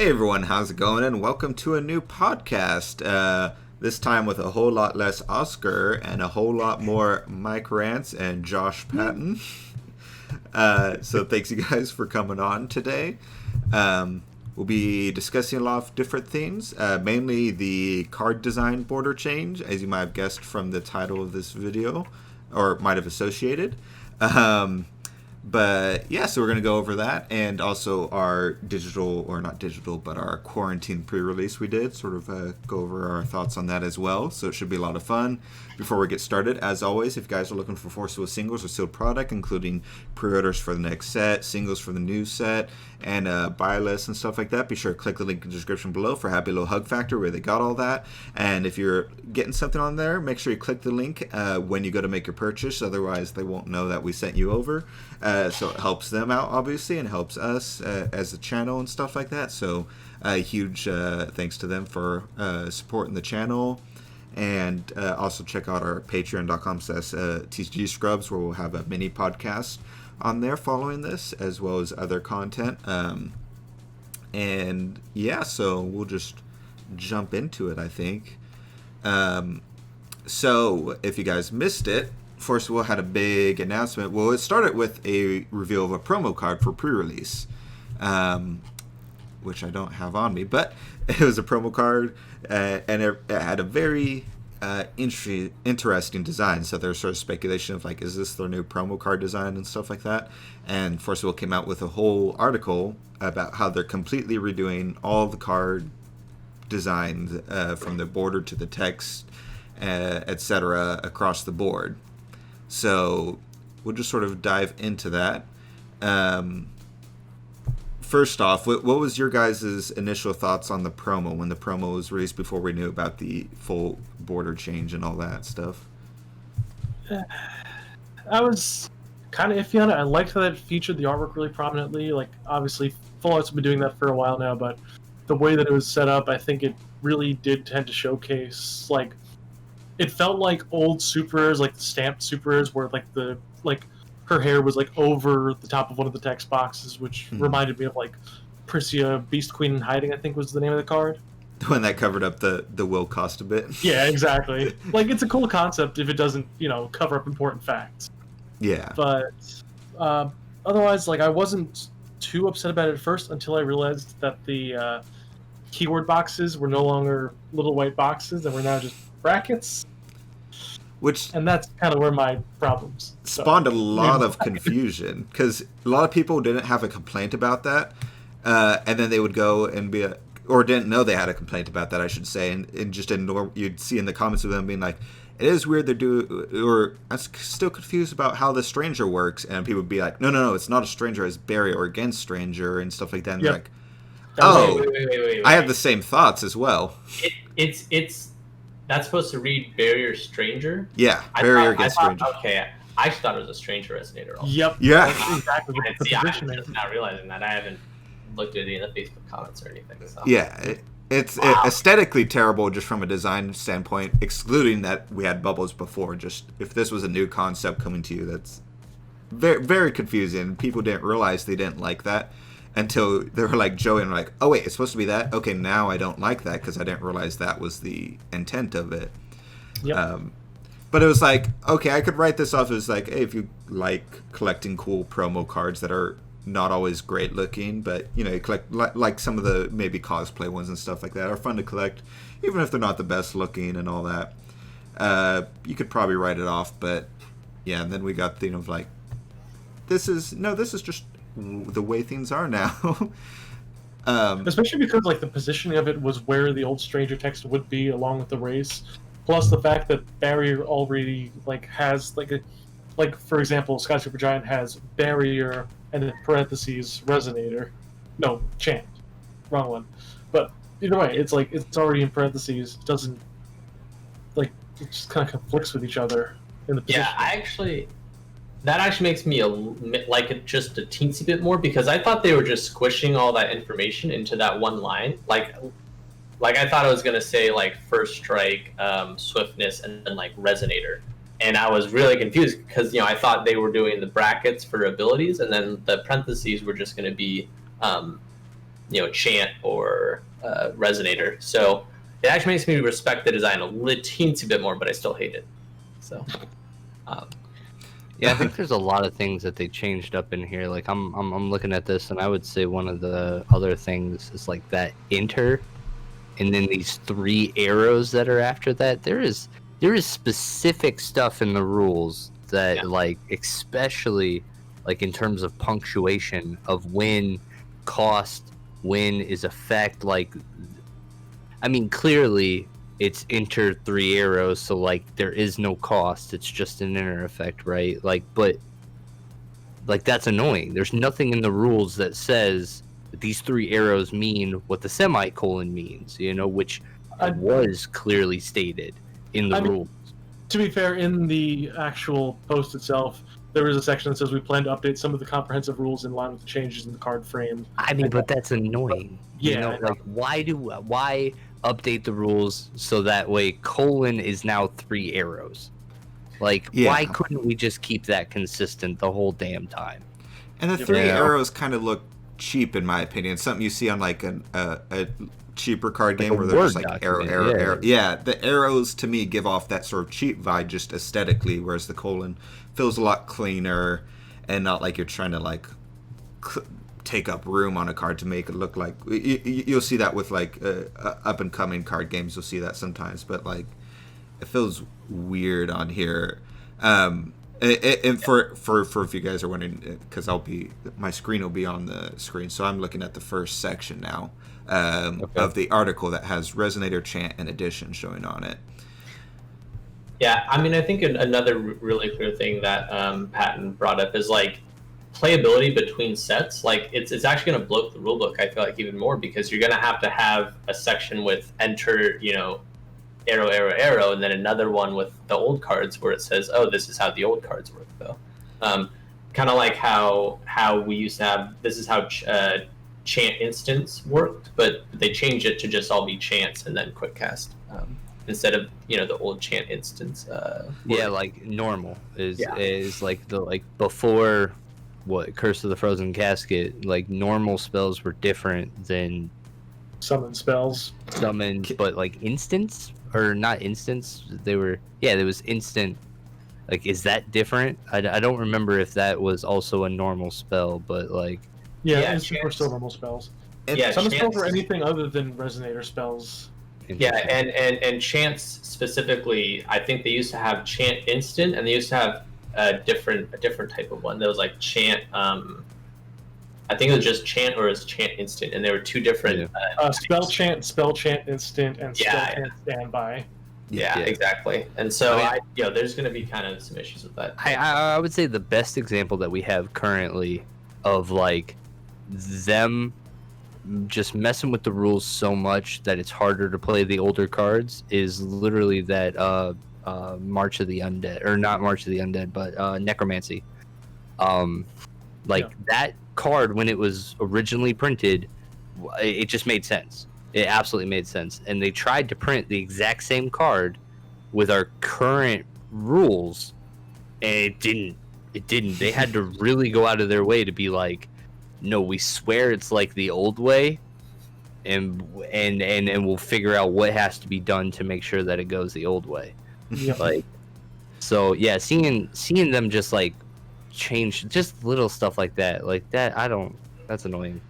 Hey everyone, how's it going? And welcome to a new podcast. This time with a whole lot less Oscar and a whole lot more Mike Rance and Josh Patton. So thanks you guys for coming on today. We'll be discussing a lot of different things, mainly the card design border change, as you might have guessed from the title of this video, or might have associated. But yeah, so we're going to go over that, and also our digital, or not digital, but our quarantine pre-release we did, sort of go over our thoughts on that as well. So it should be a lot of fun. Before we get started, as always, if you guys are looking for Forcible singles or sealed product, including pre-orders for the next set, singles for the new set, and buy lists and stuff like that, be sure to click the link in the description below for Happy Little Hug Factor, where they got all that. And if you're getting something on there, make sure you click the link when you go to make your purchase, otherwise they won't know that we sent you over. So it helps them out, obviously, and helps us as a channel and stuff like that. So huge thanks to them for supporting the channel. And also check out our patreon.com/TCG Scrubs, where we'll have a mini podcast on there following this, as well as other content. And yeah, so we'll just jump into it, I think. So if you guys missed it, Forcible had a big announcement. Well, it started with a reveal of a promo card for pre-release, which I don't have on me, but it was a promo card, and it had a very interesting design. So there's sort of speculation of like, is this their new promo card design and stuff like that? And Forcible came out with a whole article about how they're completely redoing all the card designs, from the border to the text, etc., across the board. So we'll just sort of dive into that. First off, what was your guys' initial thoughts on the promo when the promo was released before we knew about the full border change and all that stuff? I was kind of iffy on it. I liked that it featured the artwork really prominently. Like, obviously, Fallout's been doing that for a while now, but the way that it was set up, I think it really did tend to showcase, like, it felt like old supers, like the stamped supers, where her hair was like over the top of one of the text boxes, which reminded me of like Priscilla, Beast Queen in Hiding, I think was the name of the card. The one that covered up the will cost a bit. Yeah, exactly. Like, it's a cool concept if it doesn't, cover up important facts. Yeah. But otherwise, like, I wasn't too upset about it at first until I realized that the keyword boxes were no longer little white boxes and were now just brackets. And that's kind of where my problems spawned a lot of confusion, because a lot of people didn't have a complaint about that, and then they would go and or didn't know they had a complaint about that, I should say, and just ignore. You'd see in the comments of them being like, "It is weird they do," or "I'm still confused about how the stranger works," and people would be like, "No, it's not a stranger, it's barrier or against stranger," and stuff like that. And they're like, "Oh, wait. I have the same thoughts as well." It's that's supposed to read barrier stranger? Yeah, barrier against stranger. Okay, I thought it was a stranger resonator also. Yep. Yeah. That's exactly I'm just not realizing that. I haven't looked at any of the Facebook comments or anything. So. Yeah, it's aesthetically terrible just from a design standpoint, excluding that we had bubbles before. Just if this was a new concept coming to you, that's very, very confusing. People didn't realize they didn't like that until they were like Joey and were like, oh wait, it's supposed to be that? Okay, now I don't like that because I didn't realize that was the intent of it. Yep. But it was like, okay, I could write this off as like, hey, if you like collecting cool promo cards that are not always great looking, but you collect like some of the maybe cosplay ones and stuff like that are fun to collect, even if they're not the best looking and all that. You could probably write it off, but yeah, and then we got the thing of like, this is just the way things are now. Especially because like the positioning of it was where the old stranger text would be along with the race, plus the fact that barrier already like has like for example, Sky Supergiant has barrier and in parentheses resonator, no, chant, wrong one, but either way, it's like it's already in parentheses. It doesn't, like, it just kind of conflicts with each other in the position. Yeah, that actually makes me like it just a teensy bit more, because I thought they were just squishing all that information into that one line. Like I thought it was gonna say like first strike, swiftness, and then like resonator. And I was really confused because I thought they were doing the brackets for abilities, and then the parentheses were just gonna be Chant or Resonator. So it actually makes me respect the design a little teensy bit more, but I still hate it. So. Yeah, I think there's a lot of things that they changed up in here. Like I'm looking at this, and I would say one of the other things is like that enter, and then these 3 arrows that are after that. There is specific stuff in the rules that like, especially like in terms of punctuation of when, cost, when is effect. Like, I mean, clearly it's enter 3 arrows, so like there is no cost. It's just an enter effect, right? Like, but like that's annoying. There's nothing in the rules that says that these 3 arrows mean what the semicolon means, which was clearly stated in the rules. To be fair, in the actual post itself, there is a section that says we plan to update some of the comprehensive rules in line with the changes in the card frame. I mean, but that's annoying. Yeah. Like why update the rules so that way colon is now 3 arrows? Like, why couldn't we just keep that consistent the whole damn time? And the 3 arrows kind of look cheap, in my opinion. Something you see on like a cheaper card game where they're just like arrow. Yeah, the arrows to me give off that sort of cheap vibe just aesthetically, whereas the colon feels a lot cleaner and not like you're trying to like take up room on a card to make it look like. You'll see that with like up and coming card games. You'll see that sometimes, but like it feels weird on here. And for if you guys are wondering, because my screen will be on the screen, so I'm looking at the first section now of the article that has Resonator, Chant, and Edition showing on it. Yeah, I mean, I think another really clear thing that Patton brought up is like playability between sets. Like it's actually going to bloat the rulebook, I feel like, even more, because you're going to have a section with enter, arrow, arrow, arrow, and then another one with the old cards where it says, oh, this is how the old cards work, though. Kind of like how we used to have, this is how Chant instants worked, but they changed it to just all be chants and then quick cast instead of the old Chant instance. Like normal is like before what Curse of the Frozen Casket, like normal spells were different than summon spells. But like instants or not instants, there was instant. Like, is that different? I don't remember if that was also a normal spell, but like instants were still normal spells. Summon spells were anything other than Resonator spells. Yeah, and chants specifically, I think they used to have chant instant, and they used to have a different type of one. There was like chant. I think it was just chant or it was chant instant, and there were 2 different. Spell chant instant, and spell chant standby. Yeah, exactly. And so there's going to be kind of some issues with that. I would say the best example that we have currently of like them just messing with the rules so much that it's harder to play the older cards is literally that March of the Undead, or not March of the Undead, but Necromancy. That card, when it was originally printed, it just made sense. It absolutely made sense. And they tried to print the exact same card with our current rules, and it didn't. They had to really go out of their way to be like, no, we swear it's like the old way, and we'll figure out what has to be done to make sure that it goes the old way. Yep. Seeing them just like change just little stuff like that that's annoying.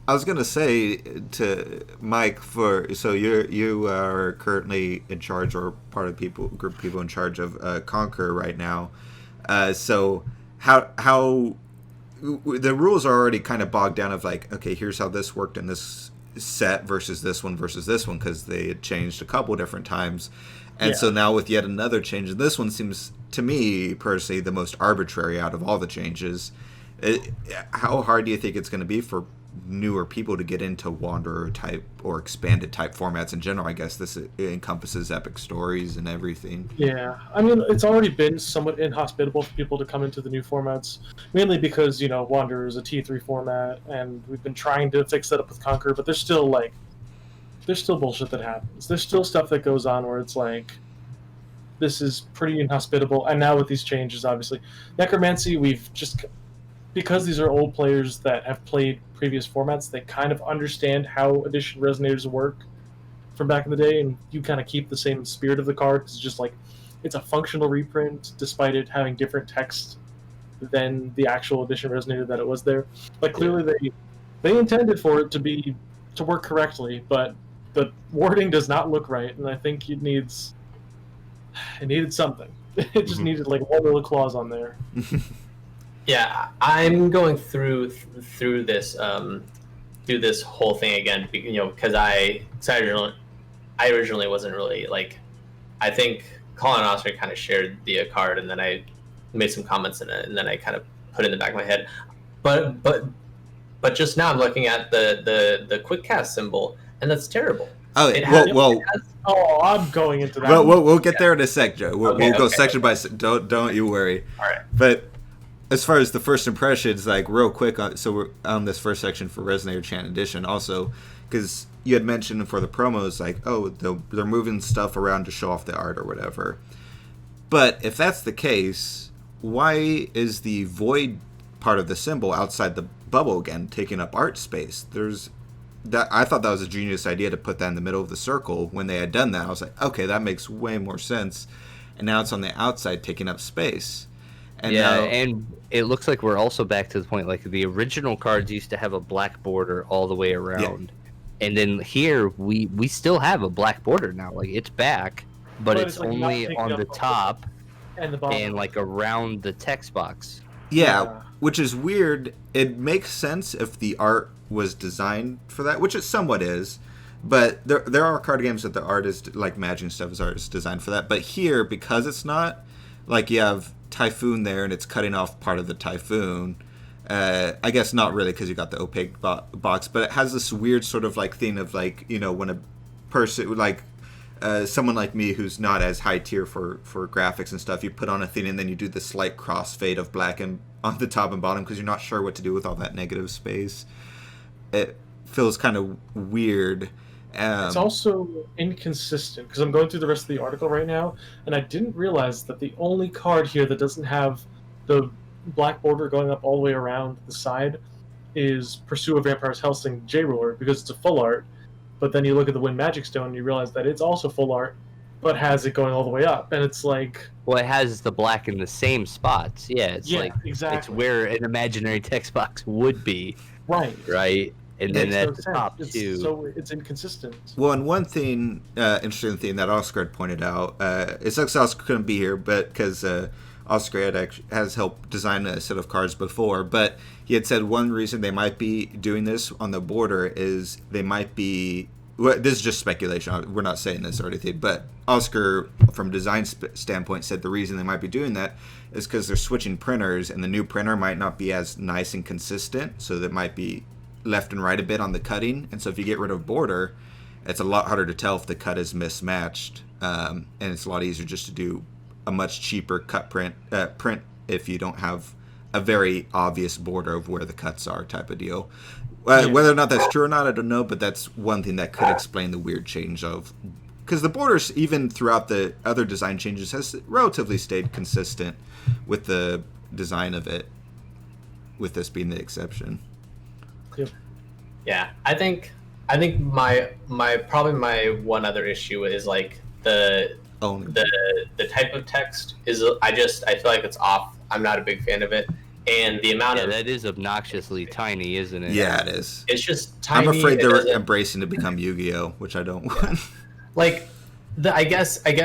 I was gonna say to Mike, so you are currently in charge, or part of group of people in charge of Conquer right now. So how the rules are already kind of bogged down of like, okay, here's how this worked in this set versus this one because they had changed a couple different times. And so now with yet another change, and this one seems to me personally the most arbitrary out of all the changes. How hard do you think it's going to be for newer people to get into Wanderer type or expanded type formats in general? I guess this encompasses epic stories and everything. Yeah, I mean, it's already been somewhat inhospitable for people to come into the new formats, mainly because Wanderer is a T3 format, and we've been trying to fix that up with Conquer, but there's still bullshit that happens. There's still stuff that goes on where it's like, this is pretty inhospitable. And now with these changes, obviously, Necromancy, we've just, because these are old players that have played previous formats, they kind of understand how edition resonators work from back in the day, and you kind of keep the same spirit of the card. It's just like it's a functional reprint, despite it having different text than the actual edition resonator that it was there. Like clearly they intended for it to work correctly, but the wording does not look right, and I think it needed something. It just needed like one little clause on there. Yeah, I'm going through this whole thing again, because I originally wasn't really like, I think Colin and Oscar kind of shared the card, and then I made some comments in it, and then I kind of put it in the back of my head. But just now I'm looking at the quick cast symbol, and that's terrible. Oh, I'm going into that. Well, we'll get there in a sec, Joe. We'll go section by section. Don't you worry. All right. But as far as the first impressions, like real quick, so we're on this first section for Resonator Chant Edition also, because you had mentioned for the promos, like, oh, they're moving stuff around to show off the art or whatever. But if that's the case, why is the void part of the symbol outside the bubble again, taking up art space? I thought that was a genius idea to put that in the middle of the circle. When they had done that, I was like, okay, that makes way more sense. And now it's on the outside taking up space. And and it looks like we're also back to the point, like the original cards used to have a black border all the way around. Yeah. And then here, we still have a black border now. Like, it's back, but it's like only on the top and the bottom, and like around the text box. Yeah, which is weird. It makes sense if the art was designed for that, which it somewhat is. But there are card games that the art is, like Magic and stuff, is designed for that. But here, because it's not, like you have Typhoon there and it's cutting off part of the Typhoon. I guess not really, because you got the opaque box, but it has this weird sort of like thing of like, when a person like someone like me who's not as high tier for graphics and stuff, you put on a thing and then you do the slight crossfade of black and on the top and bottom because you're not sure what to do with all that negative space. It feels kind of weird. It's also inconsistent, because I'm going through the rest of the article right now, and I didn't realize that the only card here that doesn't have the black border going up all the way around the side is Pursue a Vampire's Hellsting J-Ruler, because it's a full art. But then you look at the Wind Magic Stone and you realize that it's also full art, but has it going all the way up. And it's like... Well, it has the black in the same spots. Yeah, it's exactly. It's where an imaginary text box would be. Right? And then at the top, too. So it's inconsistent. Well, and one thing, interesting thing that Oscar had pointed out, it sucks Oscar couldn't be here, but because Oscar has helped design a set of cards before, but he had said one reason they might be doing this on the border is they might be... Well, this is just speculation. We're not saying this or anything, but Oscar, from a design standpoint, said the reason they might be doing that is because they're switching printers, and the new printer might not be as nice and consistent, so that might be left and right a bit on the cutting. And so if you get rid of border, it's a lot harder to tell if the cut is mismatched, and it's a lot easier just to do a much cheaper cut print if you don't have a very obvious border of where the cuts are, type of deal. Whether or not that's true or not, I don't know, but that's one thing that could explain the weird change of... Because the borders, even throughout the other design changes, has relatively stayed consistent with the design of it, with this being the exception. Yep. Yeah, I think my probably my one other issue is like the type of text is I feel like it's off. I'm not a big fan of it. And the amount of... that is obnoxiously tiny, isn't it? Yeah, it is. It's just tiny. I'm afraid they're embracing to become Yu-Gi-Oh!, which I don't want. Like, I guess like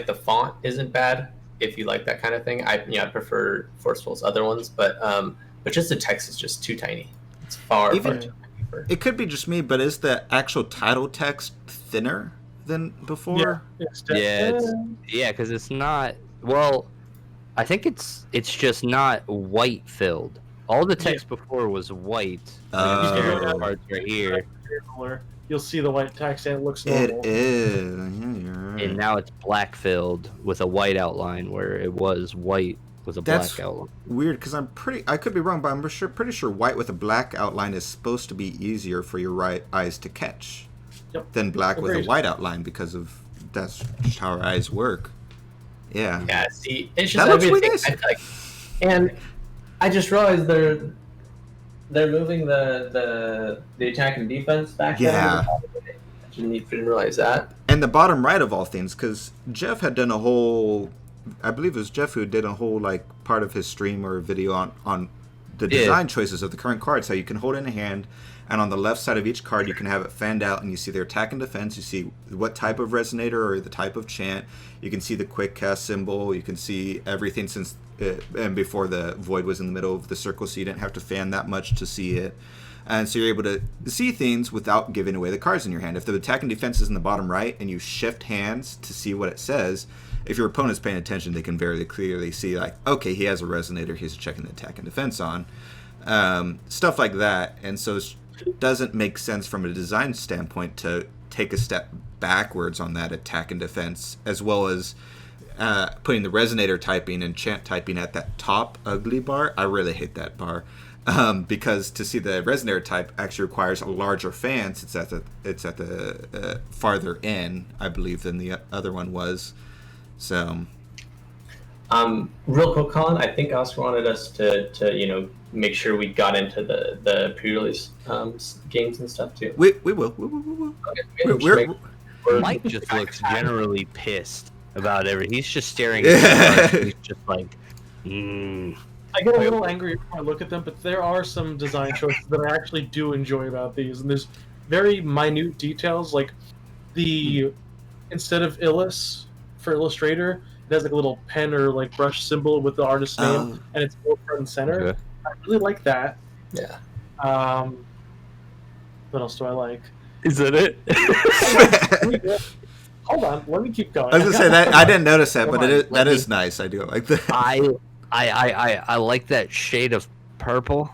the font isn't bad if you like that kind of thing. I prefer Forceful's other ones, but just the text is just too tiny. It's far too tiny. It could be just me, but is the actual title text thinner than before? Yeah, because it's not... Well... I think it's just not white filled. All the text before was white. Parts right here. You'll see the white text and it looks normal. It is. Yeah, you're right. And now it's black filled with a white outline where it was white with a black outline. Weird, because I could be wrong, but I'm pretty sure white with a black outline is supposed to be easier for your right eyes to catch than black with a white outline, because of that's just how our eyes work. Yeah. Yeah. See, it's just that looks really nice. I feel like, and I just realized they're moving the attack and defense back. Yeah. Didn't realize that. And the bottom right of all things, because Jeff had done a whole, I believe it was Jeff who did a whole like part of his stream or video on the design choices of the current cards. How you can hold it in a hand, and on the left side of each card you can have it fanned out, and you see their attack and defense. You see what type of resonator or the type of chant. You can see the quick cast symbol. You can see everything since and before the void was in the middle of the circle, so you didn't have to fan that much to see it. And so you're able to see things without giving away the cards in your hand. If the attack and defense is in the bottom right and you shift hands to see what it says, if your opponent's paying attention, they can very clearly see, like, okay, he has a resonator, he's checking the attack and defense on. Stuff like that. And so it doesn't make sense from a design standpoint to take a step backwards on that attack and defense, as well as putting the resonator typing and chant typing at that top ugly bar. I really hate that bar. Because to see the resonator type actually requires a larger fan. It's at the farther end, I believe, than the other one was. So, real quick, Colin, I think Oscar wanted us to make sure we got into the pre-release games and stuff too. We will. Okay, Mike just looks generally pissed about everything. He's just staring at the cards. He's just like, I get a little angry when I look at them, but there are some design choices that I actually do enjoy about these, and there's very minute details, like instead of Illus for Illustrator, it has like a little pen or like brush symbol with the artist's name, and it's more front and center. Okay. I really like that. Yeah. What else do I like? is that it? Hold on, let me keep going. I was gonna say that I didn't notice that, but that is nice. I do like that. I like that shade of purple.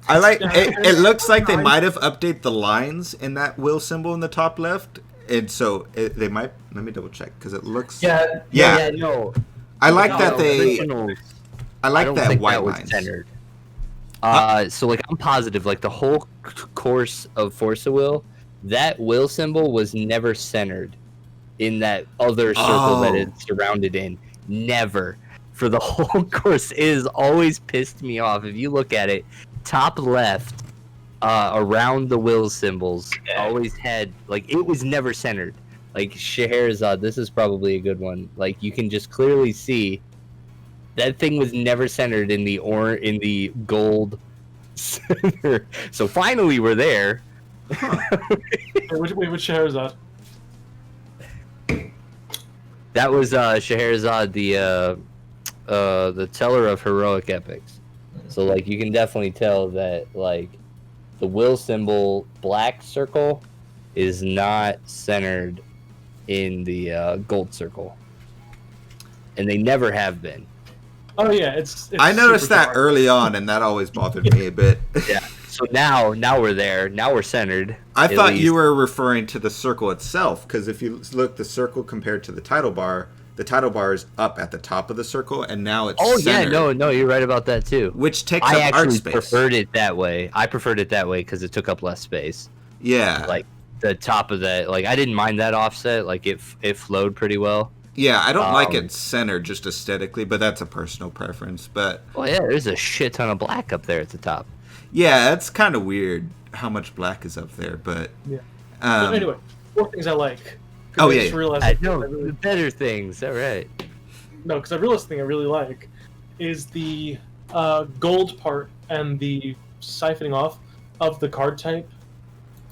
I like it. Looks like they might have updated the lines in that will symbol in the top left, and so they might. Let me double check because it looks. Yeah. No. I like that they. Originals, I like don't that think white that was lines. centered. So like I'm positive, like the whole course of Force of Will, that will symbol was never centered in that other circle that it's surrounded in. Never. For the whole course, it has always pissed me off. If you look at it, top left, around the will symbols, always had, like, it was never centered. Like, Scheherazade, this is probably a good one. Like, you can just clearly see that thing was never centered in the gold center. So finally, we're there. Which Scheherazade? That was Scheherazade, the teller of heroic epics. So like you can definitely tell that like the will symbol black circle is not centered in the gold circle, and they never have been. Oh yeah, it's I noticed super that dark. early on, and that always bothered me a bit. Yeah. So now we're there. Now we're centered. I at thought least. you were referring to the circle itself, because if you look the circle compared to the title bar is up at the top of the circle, and now it's centered, no, you're right about that too. which takes I up art actually space. preferred it that way. I preferred it that way because it took up less space. Yeah, Like the top of that, like I didn't mind that offset. Like it flowed pretty well. yeah. I don't like it centered just aesthetically, but that's a personal preference. But Oh yeah, there's a shit ton of black up there at the top. yeah, that's kind of weird how much black is up there. But Yeah. So anyway, 4 things I like. 'Cause Oh, I yeah, just yeah. realized I that know I really- the better things. All right. No, because I realized the thing I really like is the gold part and the siphoning off of the card type.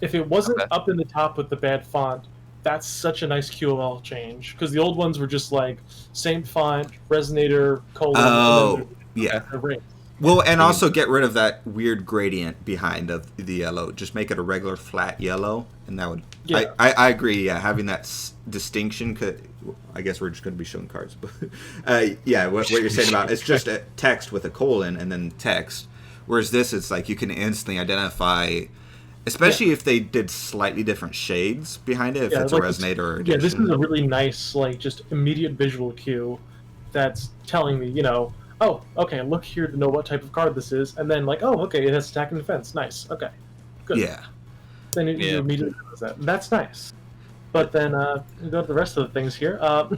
If it wasn't Okay. up in the top with the bad font, that's such a nice QOL change. Because the old ones were just like same font, resonator, colon, Oh, and then yeah. the ring. Well, and also get rid of that weird gradient behind of the yellow. Just make it a regular flat yellow, and that would. Yeah. I agree. Yeah, having that distinction. I guess we're just going to be showing cards, but yeah, what you're saying about it's just a text with a colon and then text. Whereas this, it's like you can instantly identify, especially if they did slightly different shades behind it. If it's like a resonator or yeah, this addition. is a really nice, like, just immediate visual cue that's telling me, oh, okay, look here to know what type of card this is, and then like, oh, okay, it has attack and defense. Nice. Okay, good. Yeah. Then you Yeah. immediately knows that. That's nice. But then we go to the rest of the things here. Another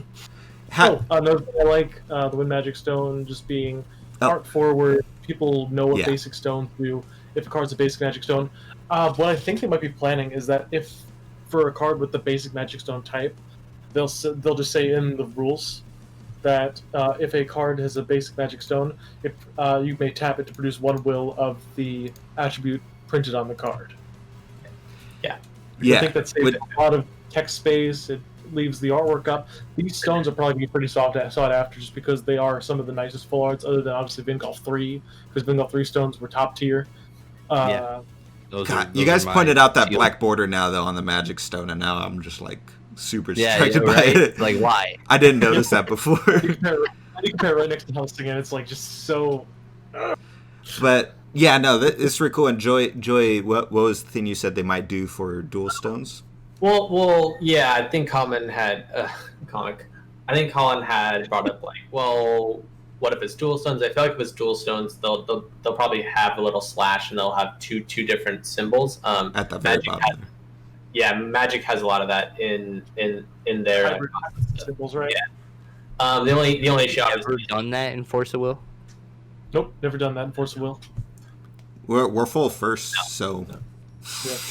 thing I like, the Wind Magic Stone just being part 4 where people know what Yeah. basic stones do if a card's a basic magic stone. What I think they might be planning is that if for a card with the basic magic stone type, they'll just say in the rules that if a card has a basic magic stone, if you may tap it to produce 1 will of the attribute printed on the card. I think that saves a lot of text space. It leaves the artwork up. These stones are probably going to be pretty sought after just because they are some of the nicest full arts, other than obviously Vingolf 3, because Vingolf 3 stones were top tier. You guys pointed out that black border now, though, on the magic stone, and now I'm just like super distracted by it. Like, why? I didn't notice that before. You compare it right next to Helsing, and it's like just so. But yeah, no, it's really cool. And Joy, what was the thing you said they might do for dual stones? Well, yeah, I think Colin had I think Colin had brought up like, well, what if it's dual stones? I feel like if it's dual stones, they'll probably have a little slash and they'll have two different symbols. At the very bottom. Magic has a lot of that in their symbols, right? Yeah. The only issue I've ever done that in Force of Will. Nope, never done that in Force of Will. We're full first, so. Yeah.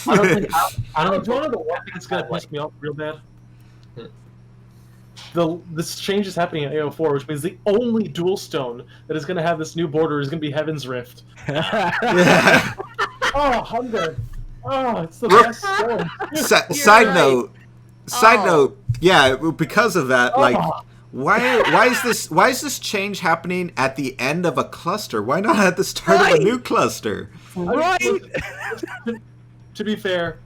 I don't think. I don't Do you want to know the one thing that's gonna piss me off real bad? This change is happening in AO4, which means the only dual stone that is going to have this new border is going to be Heaven's Rift. Yeah. Oh, Hunger. Oh, it's the best stone. Side note, yeah, because of that, like, why is this change happening at the end of a cluster? Why not at the start of a new cluster? Right. To be fair,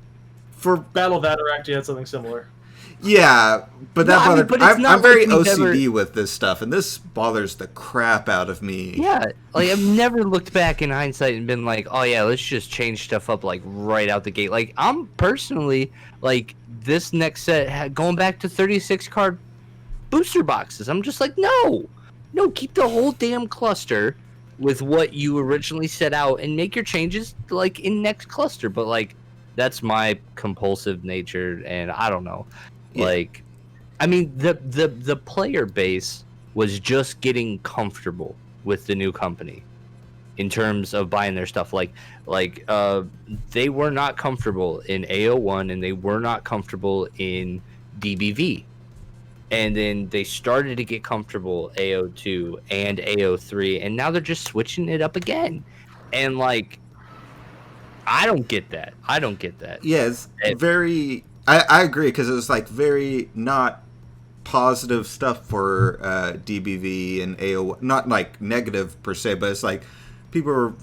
for Battle of Ataract, you had something similar. Yeah, but that bothered. but I'm very like OCD with this stuff, and this bothers the crap out of me. Yeah, like I've never looked back in hindsight and been like, oh yeah, let's just change stuff up like right out the gate. Like I'm personally like this next set going back to 36 card booster boxes. I'm just like, no, keep the whole damn cluster with what you originally set out and make your changes like in next cluster. But like that's my compulsive nature, and I don't know. Yeah. Like, I mean, the player base was just getting comfortable with the new company in terms of buying their stuff. Like they were not comfortable in AO1 and they were not comfortable in DBV. And then they started to get comfortable AO2 and AO3, and now they're just switching it up again. And like, I don't get that. Yeah, it's very. I agree, because it was like very not positive stuff for DBV and AO. Not like negative per se, but it's like people are,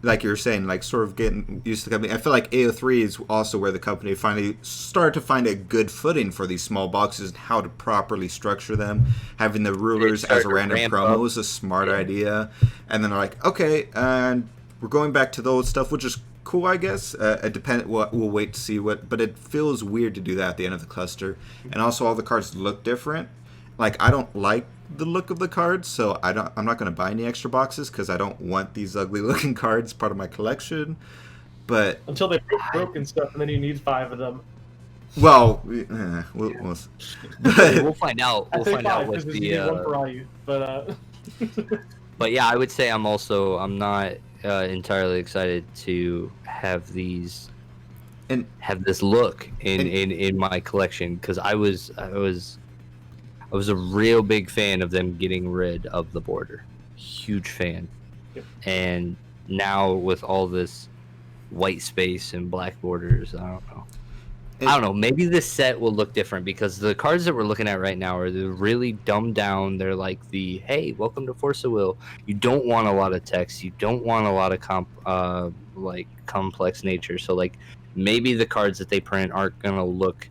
like you were saying, like sort of getting used to the company. I feel like AO3 is also where the company finally started to find a good footing for these small boxes and how to properly structure them. Having the rulers as a random promo is a smart idea. And then they're like, okay, and we're going back to the old stuff, which is cool, I guess. We'll wait to see but it feels weird to do that at the end of the cluster. And also all the cards look different. Like, I don't like the look of the cards, so I'm not going to buy any extra boxes because I don't want these ugly looking cards part of my collection. But until they broke and stuff, and then you need 5 of them. Well, we'll find out. We'll find out what the one for IU, but But yeah, I would say I'm not entirely excited to have these and have this look in my collection, because I was a real big fan of them getting rid of the border. Huge fan. Yep. And now with all this white space and black borders, I don't know. Maybe this set will look different, because the cards that we're looking at right now are really dumbed down. They're like hey, welcome to Force of Will. You don't want a lot of text. You don't want a lot of complex nature. So like maybe the cards that they print aren't gonna look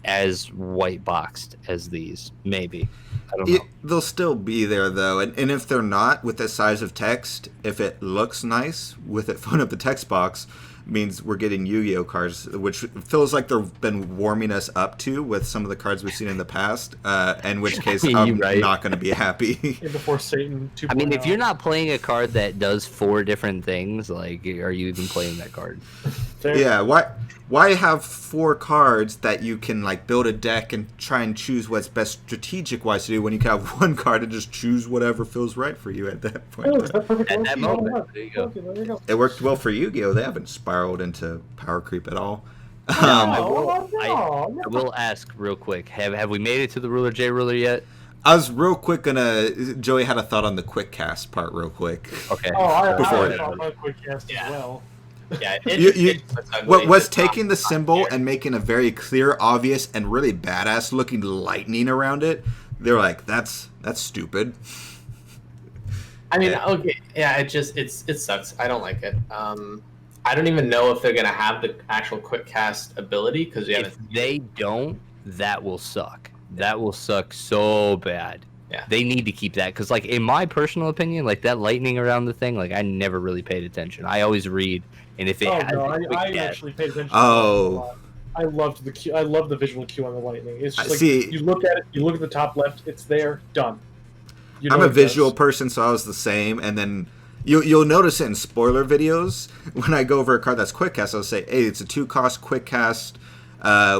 as white boxed as these. Maybe. I don't know. They'll still be there though, and if they're not, with the size of text, if it looks nice with it filling up the text box, means we're getting Yu-Gi-Oh cards, which feels like they've been warming us up to with some of the cards we've seen in the past. In which case, I'm not going to be happy. Before Satan 2.0. I mean, if you're not playing a card that does 4 different things, like, are you even playing that card? Fair. Yeah, why have 4 cards that you can like build a deck and try and choose what's best strategic wise to do when you can have 1 card and just choose whatever feels right for you at that point? Oh, is that perfect? At that moment, there you go. Okay, there you go. It worked well for Yu-Gi-Oh! They haven't spiraled into power creep at all. I No. will ask real quick. Have we made it to the ruler J ruler yet? I was real quick Joey had a thought on the quick cast part real quick. Okay. Oh, I Before thought about quick cast Yeah. as well. Yeah, What was taking the symbol and making a very clear, obvious, and really badass looking lightning around it? They're like, that's stupid. I mean, okay, yeah, it sucks. I don't like it. I don't even know if they're gonna have the actual quick cast ability because we If haven't. they don't, that will suck. That will suck so bad. Yeah. They need to keep that because, like, in my personal opinion, like that lightning around the thing, like I never really paid attention. I always read, and if it Oh has no, a quick I cast, actually paid attention. Oh. To that a lot. I loved the cue. I love the visual cue on the lightning. It's just like See- you look at it, you look at the top left, it's there, done. You know I'm a it does. visual person, so I was the same. And then you'll notice it in spoiler videos when I go over a card that's quick cast. I'll say, "Hey, it's a 2-cost quick cast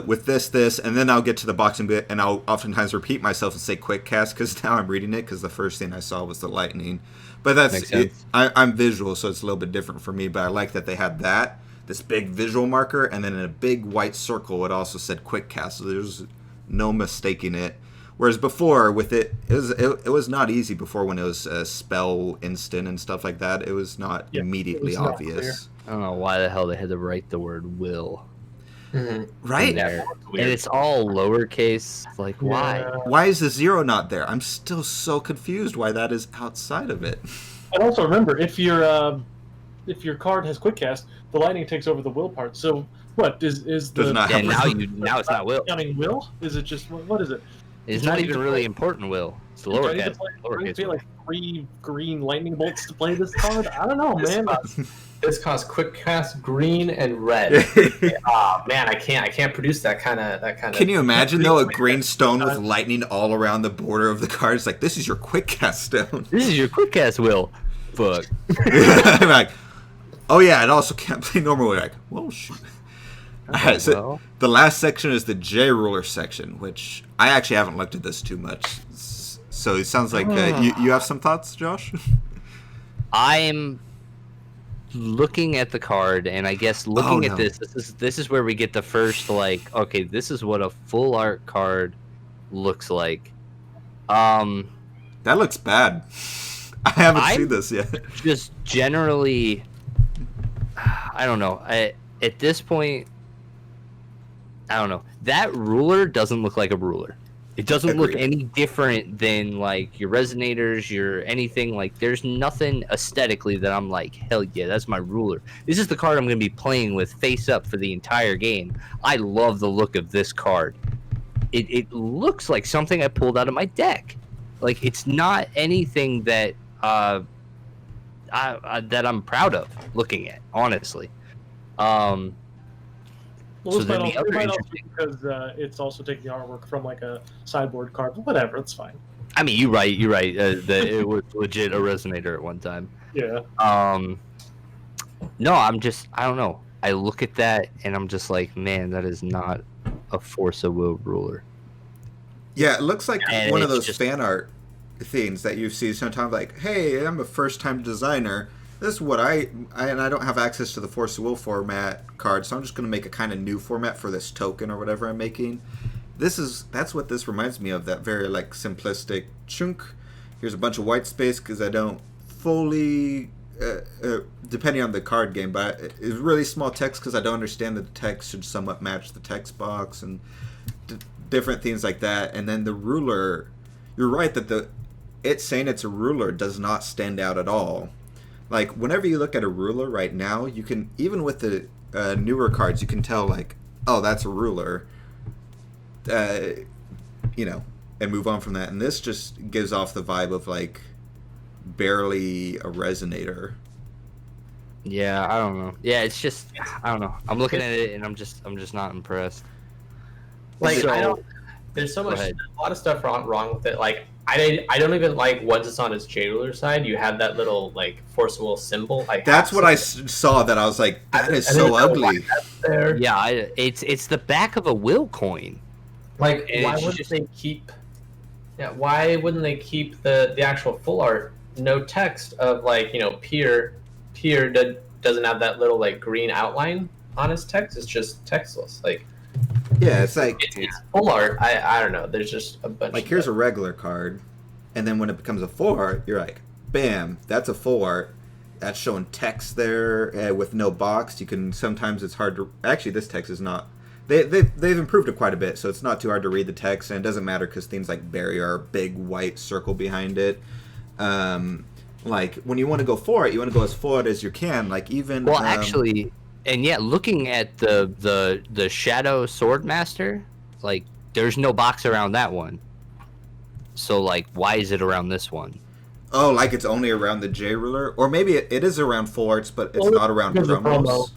with this," and then I'll get to the boxing bit, and I'll oftentimes repeat myself and say quick cast because now I'm reading it because the first thing I saw was the lightning. But that's Makes it. sense. I'm visual, so it's a little bit different for me. But I like that they had this big visual marker, and then in a big white circle, it also said quick cast. So there's no mistaking it. Whereas before, with it was not easy before when it was spell instant and stuff like that. It was not Yeah, immediately it was not obvious. I don't know why the hell they had to write the word will Mhm. Right? in there. Weird. And it's all lowercase. Like, why? Yeah. Why is the 0 not there? I'm still so confused why that is outside of it. And also remember, if your card has quick cast, the lightning takes over the will part. So what is the Does not Yeah, have now it's not will. counting will? Is it just what is it? It's Do I not need even to really play- important will. It's the Do I need to lowercase. play, do I need to Lowercase pay will. like 3 green lightning bolts to play this card? I don't know, man. This costs quick cast green and red. Oh man, I can't produce that kind of. Can you imagine though a green stone with lightning all around the border of the cards? Like, this is your quick cast stone. This is your quick cast will. Fuck. I'm like, oh yeah, it also can't play normal. We're like, well, shoot. All right, so Well. the last section is the J ruler section, which I actually haven't looked at this too much. So it sounds like you have some thoughts, Josh. I'm looking at the card, and I guess looking no. at this is where we get the first, like, okay, this is what a full art card looks like. That looks bad. I haven't I'm- seen this yet. Just generally, I don't know. At this point, I don't know. That ruler doesn't look like a ruler. It doesn't look Agreed. any different than like your resonators, your anything. Like, there's nothing aesthetically that I'm like, hell yeah, that's my ruler. This is the card I'm going to be playing with face up for the entire game. I love the look of this card. It looks like something I pulled out of my deck. Like, it's not anything that that I'm proud of looking at, honestly. Well, this So then might the also, other it might also interesting- be because it's also taking the artwork from like a sideboard card, but whatever, it's fine. I mean, you're right. That it was legit a resonator at one time. Yeah. No, I don't know. I look at that and I'm just like, man, that is not a Force of Will ruler. Yeah, it looks like And one of it's those just- fan art things that you see sometimes. Like, hey, I'm a first-time designer. This is what and I don't have access to the Force of Will format card, so I'm just going to make a kind of new format for this token or whatever I'm making. That's what this reminds me of. That very like simplistic chunk. Here's a bunch of white space because I don't fully. Depending on the card game, but it's really small text because I don't understand that the text should somewhat match the text box and different things like that. And then the ruler, you're right that it's saying it's a ruler does not stand out at all. Like, whenever you look at a ruler right now, you can, even with the newer cards, you can tell, like, oh, that's a ruler, and move on from that. And this just gives off the vibe of, like, barely a resonator. Yeah, I don't know. Yeah, it's just, I don't know. I'm looking at it and I'm just not impressed. Like, So- I don't. There's so much, ahead. a lot of stuff wrong with it. Like, I don't even like once it's on its J ruler side. You have that little like force of will symbol. That's what I saw. That I was like, that is so ugly. There. Yeah, it's the back of a will coin. Like, And why it's wouldn't just- they keep? Yeah, why wouldn't they keep the actual full art, no text of like Pier doesn't have that little like green outline on his text. It's just textless. Like, Yeah, it's like it's full art. I don't know. There's just a bunch. like of here's that. a regular card, and then when it becomes a full art, you're like, bam, that's a full art. That's showing text there with no box. You can sometimes it's hard to actually. This text is not. They've improved it quite a bit, so it's not too hard to read the text, and it doesn't matter because things like barrier are a big white circle behind it. Like when you want to go for it, you want to go as forward as you can. Like even Well, actually, and yeah, looking at the Shadow Swordmaster, like there's no box around that one. So like, why is it around this one? oh, like it's only around the J ruler, or maybe it is around full arts, but it's Well, not around because of promos. promo.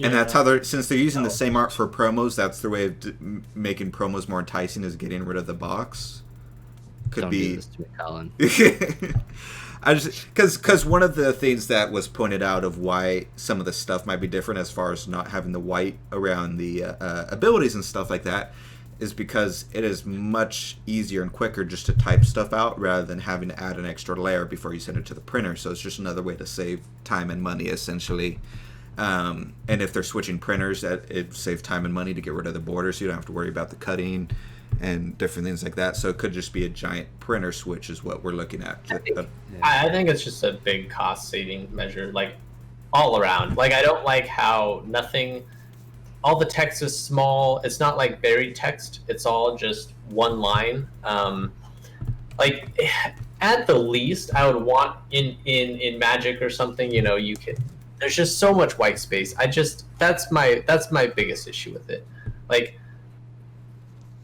And that's how they're since they're using the Oh. same art for promos. That's their way of making promos more enticing is getting rid of the box. Could Don't be. do this to me, Colin. I just because one of the things that was pointed out of why some of the stuff might be different as far as not having the white around the abilities and stuff like that is because it is much easier and quicker just to type stuff out rather than having to add an extra layer before you send it to the printer. So it's just another way to save time and money essentially. And if they're switching printers, that it saves time and money to get rid of the borders, so you don't have to worry about the cutting and different things like that. So it could just be a giant printer switch is what we're looking at. I think it's just a big cost saving measure, like all around. Like I don't like how all the text is small. It's not like buried text. It's all just one line. Like at the least, I would want in Magic or something. You could. There's just so much white space. That's my biggest issue with it. Like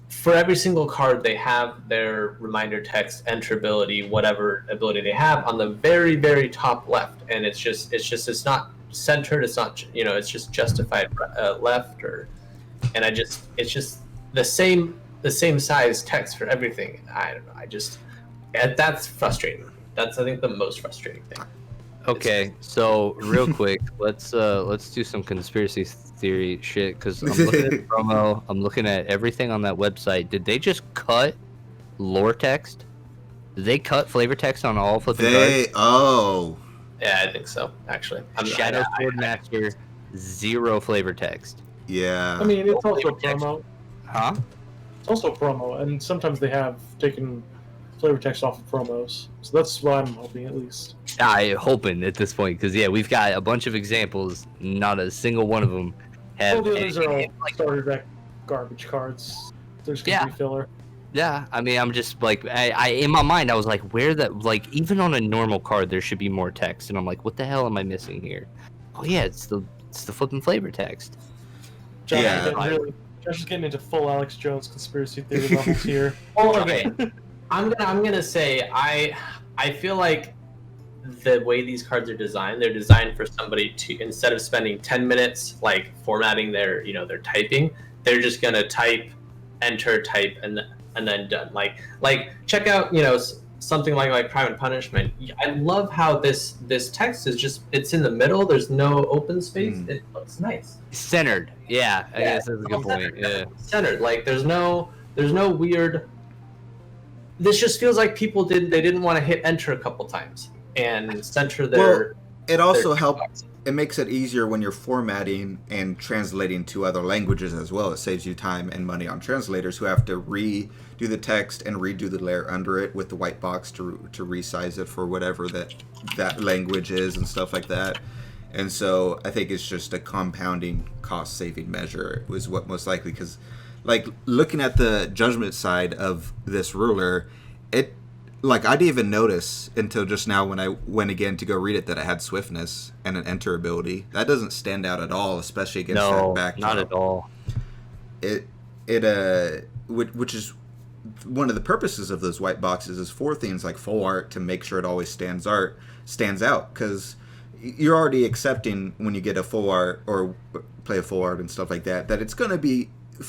for every single card, they have their reminder text, enter ability, whatever ability they have on the very, very top left, and it's not centered. It's not it's just justified left and it's just the same size text for everything. I don't know. That's frustrating. That's I think the most frustrating thing. Okay, so real quick, let's do some conspiracy theory shit because I'm looking at the promo. I'm looking at everything on that website. Did they just cut lore text? Did they cut flavor text on all flipping cards? Yeah, I think so. Actually, Shadow Swordmaster, zero flavor text. Yeah. I mean, it's also Flavor text. promo. Huh? It's also promo, and sometimes they have taken flavor text off of promos. So that's what I'm hoping, at least. I hoping at this point because yeah, we've got a bunch of examples. Not a single one of them have. Well, these are all anything like- starter deck garbage cards. There's gonna Yeah. be filler. Yeah, I mean, I'm just like, I in my mind, I was like, where even on a normal card, there should be more text, and I'm like, what the hell am I missing here? Oh yeah, it's the flipping flavor text. Josh, Yeah. Josh is getting into full Alex Jones conspiracy theory levels here. Well, okay. I'm gonna say I feel like the way these cards are designed, they're designed for somebody to instead of spending 10 minutes like formatting their their typing, they're just gonna type, enter, type, and then done. Like check out something like Crime and Punishment. I love how this text is just it's in the middle. There's no open space. It looks nice. Centered. Yeah, I guess that's a good point. Centered. Yeah. Centered. Like there's no weird. This just feels like people didn't want to hit enter a couple times and center their. It also their helps. boxes. It makes it easier when you're formatting and translating to other languages as well. It saves you time and money on translators who have to redo the text and redo the layer under it with the white box to resize it for whatever that language is and stuff like that. And so I think it's just a compounding cost-saving measure was what most likely, because like looking at the judgment side of this ruler, it like I didn't even notice until just now when I went again to go read it that it had swiftness and an enter ability. That doesn't stand out at all, especially against that backdrop. Not at all. Which is one of the purposes of those white boxes is for things like full art to make sure it always stands out, because you're already accepting when you get a full art or play a full art and stuff like that it's going to be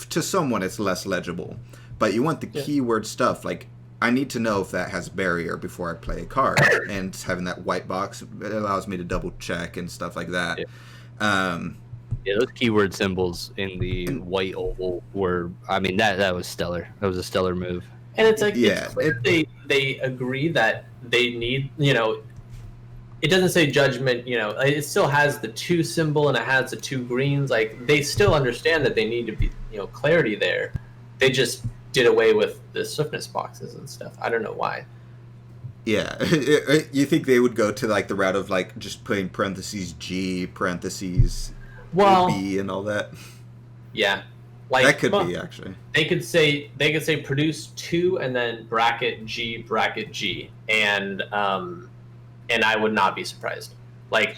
to someone it's less legible, but you want the keyword stuff like I need to know if that has barrier before I play a card, and having that white box, it allows me to double check and stuff like that. Yeah, those keyword symbols in the white oval were, I mean, that was stellar. That was a stellar move. And it's like, it's clear they agree that they need, it doesn't say judgment, it still has the 2 symbol and it has the 2 greens. Like, they still understand that they need to be, clarity there. They just did away with the swiftness boxes and stuff. I don't know why. Yeah. You think they would go to, like, the route of, like, just putting parentheses G, parentheses B and all that? Yeah. Like, that could be, actually. They could say produce 2 and then bracket G, and I would not be surprised. Like,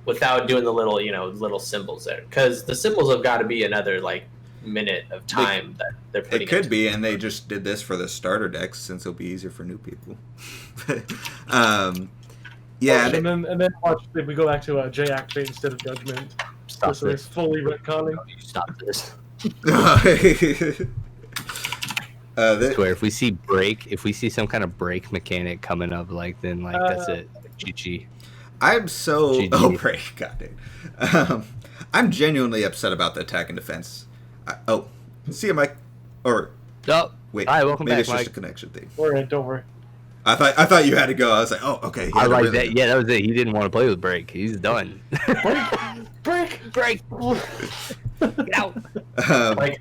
without doing the little symbols there, because the symbols have got to be another like minute of time that they're putting. It could be, and they just did this for the starter decks since it'll be easier for new people. Yeah, and then watch if we go back to J-activate instead of judgment. Stop so this. it's fully retconning. Stop this. I swear, if we see some kind of break mechanic coming up, like then like that's it. GG. I'm so GG. break. God damn. I'm genuinely upset about the attack and defense. See you, Mike. Or wait, Hi, welcome maybe back, it's just Mike. a connection thing. All right, don't worry. I thought you had to go. I was like, oh, okay. I like that. Yeah, that was it. He didn't want to play with break. He's done. Break. Get out. Like,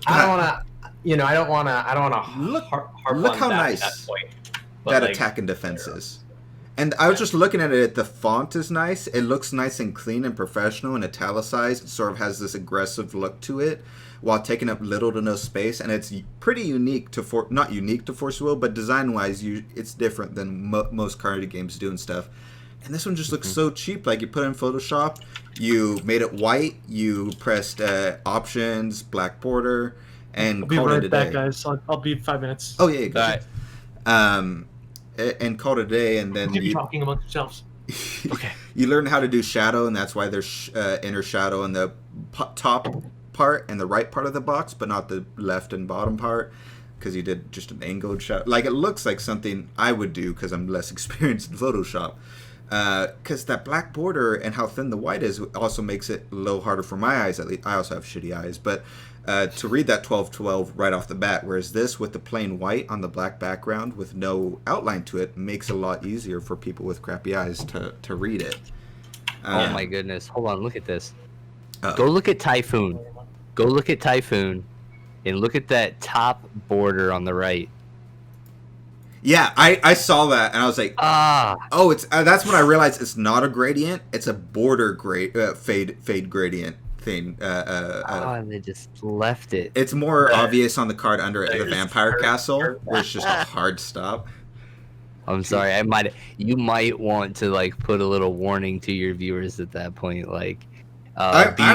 I don't want to Look harp look on how that, nice that point. that attack and defense is. And I was just looking at it. The font is nice. It looks nice and clean and professional and italicized. It sort of has this aggressive look to it, while taking up little to no space. And it's pretty unique to not unique to Force Will, but design-wise, it's different than most card games do and stuff. And this one just looks so cheap. Like, you put it in Photoshop, you made it white, you pressed options, black border, and I'll be called right it a back, day. guys. I'll be 5 minutes. Oh yeah, All right. And called it a day, and then Keep talking amongst yourselves. Okay. You learn how to do shadow, and that's why there's inner shadow in the top part and the right part of the box, but not the left and bottom part, because you did just an angled shadow. Like, it looks like something I would do because I'm less experienced in Photoshop. Because that black border and how thin the white is also makes it a little harder for my eyes. At least I also have shitty eyes, but to read that 12-12 right off the bat, whereas this with the plain white on the black background with no outline to it makes it a lot easier for people with crappy eyes to read it. Oh my goodness. Hold on, look at this. Uh-oh. Go look at Typhoon. Go look at Typhoon and look at that top border on the right. Yeah, I saw that and I was like, oh, it's that's when I realized it's not a gradient, it's a border fade gradient thing. And they just left it. It's more obvious on the card under the Vampire Castle, where it's just a hard stop. I'm sorry. You might want to like put a little warning to your viewers at that point, like.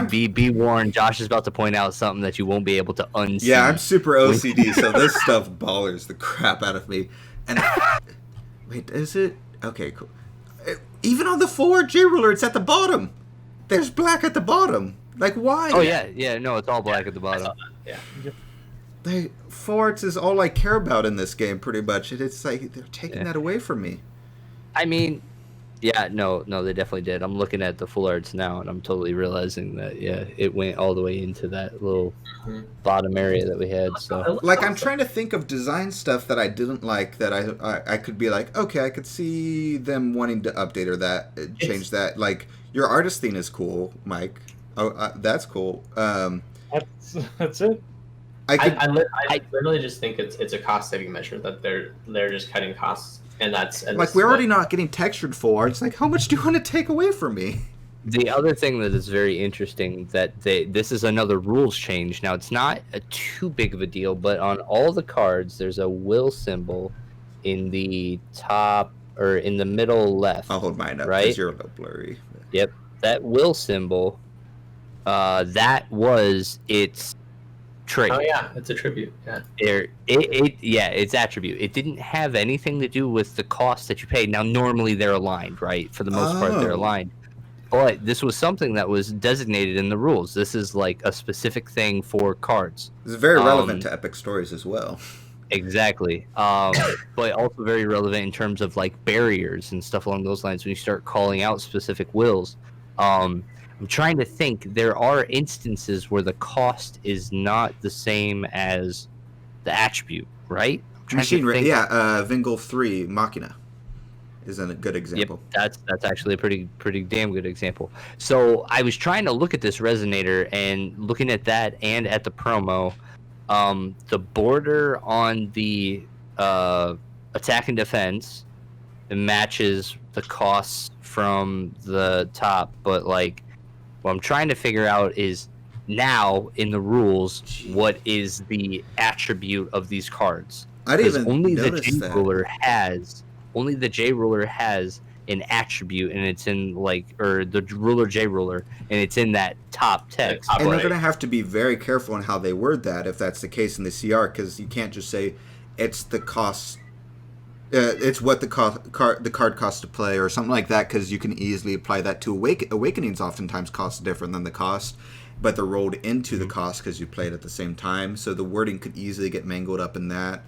Be warned. Josh is about to point out something that you won't be able to unsee. Yeah, I'm super OCD, so this stuff bothers the crap out of me. And wait, is it okay? Cool. Even on the 4J ruler, it's at the bottom. There's black at the bottom. Like, why? Oh yeah. No, it's all black at the bottom. Yeah. Forts is all I care about in this game, pretty much. And it's like they're taking that away from me. I mean. Yeah, no, they definitely did. I'm looking at the full arts now, and I'm totally realizing that, it went all the way into that little bottom area that we had. So, like, I'm trying to think of design stuff that I didn't like that I could be like, okay, I could see them wanting to update or change that. Like, your artist thing is cool, Mike. Oh, that's cool. That's it. I literally just think it's a cost saving measure that they're just cutting costs. And like, we're already not getting textured full art. It's like, how much do you want to take away from me? The other thing that is very interesting that this is another rules change. Now, it's not too big of a deal, but on all the cards, there's a will symbol in the top or in the middle left. I'll hold mine up right? because you're a little blurry. Yep, that will symbol. That was its trait. Oh yeah, it's a tribute. Yeah. It's attribute. It didn't have anything to do with the cost that you paid. Now normally they're aligned, right? For the most part they're aligned. But this was something that was designated in the rules. This is like a specific thing for cards. It's very relevant to Epic Stories as well. Exactly. But also very relevant in terms of like barriers and stuff along those lines when you start calling out specific wills. I'm trying to think. There are instances where the cost is not the same as the attribute, right? I'm trying to Machine, think. yeah, Vingol 3 Machina is a good Yep, example. that's actually a pretty damn good example. So I was trying to look at this resonator and looking at that and at the promo. The border on the attack and defense matches the costs from the top, but like what I'm trying to figure out is now in the rules what is the attribute of these cards? I didn't Because even only the notice J that. ruler has an attribute, and it's in like, or the ruler J ruler, and it's in that top text. And they're Right. going to have to be very careful on how they word that if that's the case in the CR, because you can't just say it's the cost. It's what the card costs to play or something like that, because you can easily apply that to Awakenings. Oftentimes costs different than the cost, but they're rolled into the cost because you played at the same time. So the wording could easily get mangled up in that,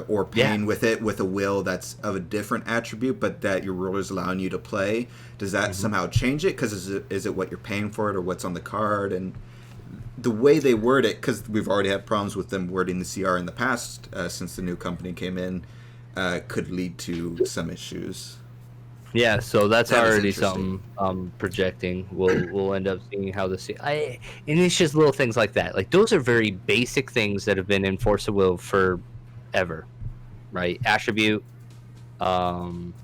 or paying with it with a will that's of a different attribute, but that your ruler is allowing you to play. Does that somehow change it? Because is it what you're paying for it or what's on the card? And the way they word it, because we've already had problems with them wording the CR in the past since the new company came in, could lead to some issues. Yeah, so that's That is already interesting. something I'm projecting. We'll end up seeing how this. And it's just little things like that. Like those are very basic things that have been in Force of Will forever, right? Attribute, and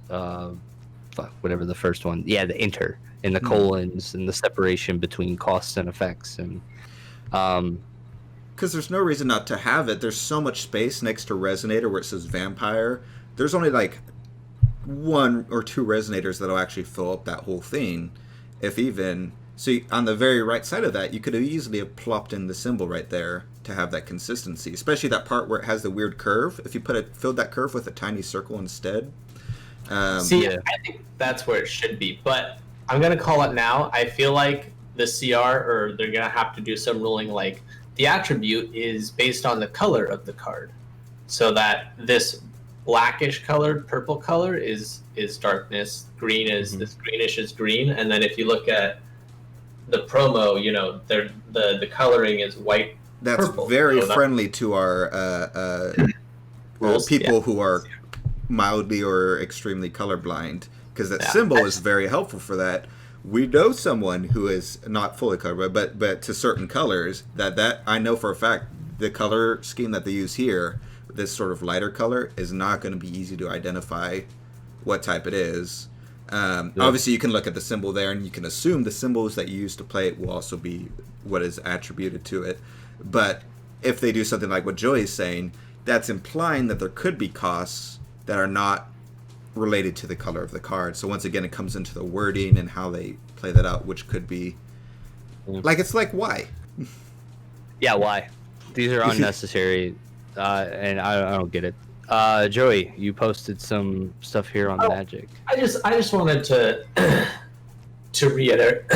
fuck, whatever the first one. Yeah, the enter and the colons and the separation between costs and effects and. Because there's no reason not to have it. There's so much space next to Resonator where it says Vampire. There's only like 1 or 2 Resonators that'll actually fill up that whole thing, if even. So on the very right side of that, you could have easily have plopped in the symbol right there to have that consistency, especially that part where it has the weird curve. If you filled that curve with a tiny circle instead. See, I think that's where it should be, but I'm gonna call it now. I feel like the CR, or they're gonna have to do some ruling like the attribute is based on the color of the card, so that this blackish colored purple color is darkness, green is this greenish is green, and then if you look at the promo, you know, the coloring is white. That's purple, very so friendly to our Rules, people yeah. who are mildly or extremely colorblind, because that Yeah, symbol is very helpful for that. We know someone who is not fully colorblind, but to certain colors, that I know for a fact the color scheme that they use here, this sort of lighter color, is not going to be easy to identify what type it is. Obviously, you can look at the symbol there, and you can assume the symbols that you use to play it will also be what is attributed to it. But if they do something like what Joey's saying, that's implying that there could be costs that are not related to the color of the card. So once again, it comes into the wording and how they play that out, which could be like, it's like, why? Yeah, why? These are unnecessary, and I don't get it. Joey, you posted some stuff here on Magic. I just wanted to reiterate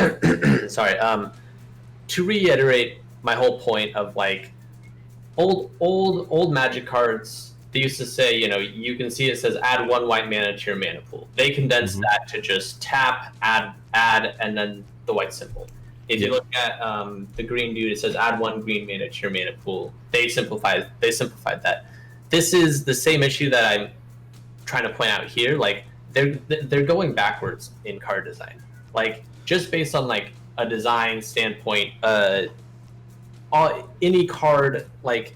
to reiterate my whole point of like old Magic cards. They used to say, you know, you can see it says add 1 white mana to your mana pool. They condensed that to just tap, add, and then the white symbol. If you look at the green dude, it says add 1 green mana to your mana pool. They simplified that. This is the same issue that I'm trying to point out here. Like they're going backwards in card design. Like just based on like a design standpoint, any card, like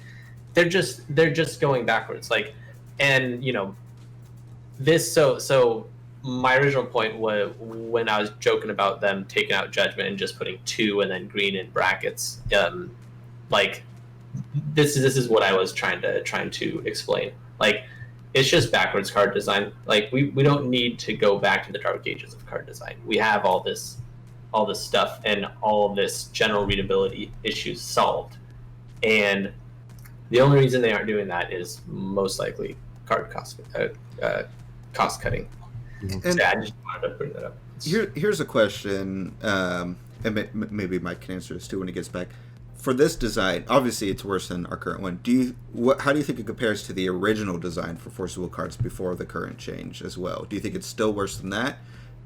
they're just going backwards. Like, and you know, this so my original point was when I was joking about them taking out Judgment and just putting 2 and then green in brackets. Like this is what I was trying to explain. Like it's just backwards card design. Like we don't need to go back to the dark ages of card design. We have all this stuff and all this general readability issues solved. And the only reason they aren't doing that is most likely card cost cutting. And So I just wanted to bring that up. here's a question, and maybe Mike can answer this too when he gets back. for this design, obviously it's worse than our current one. How do you think it compares to the original design for Force of Will cards before the current change as well? Do you think it's still worse than that,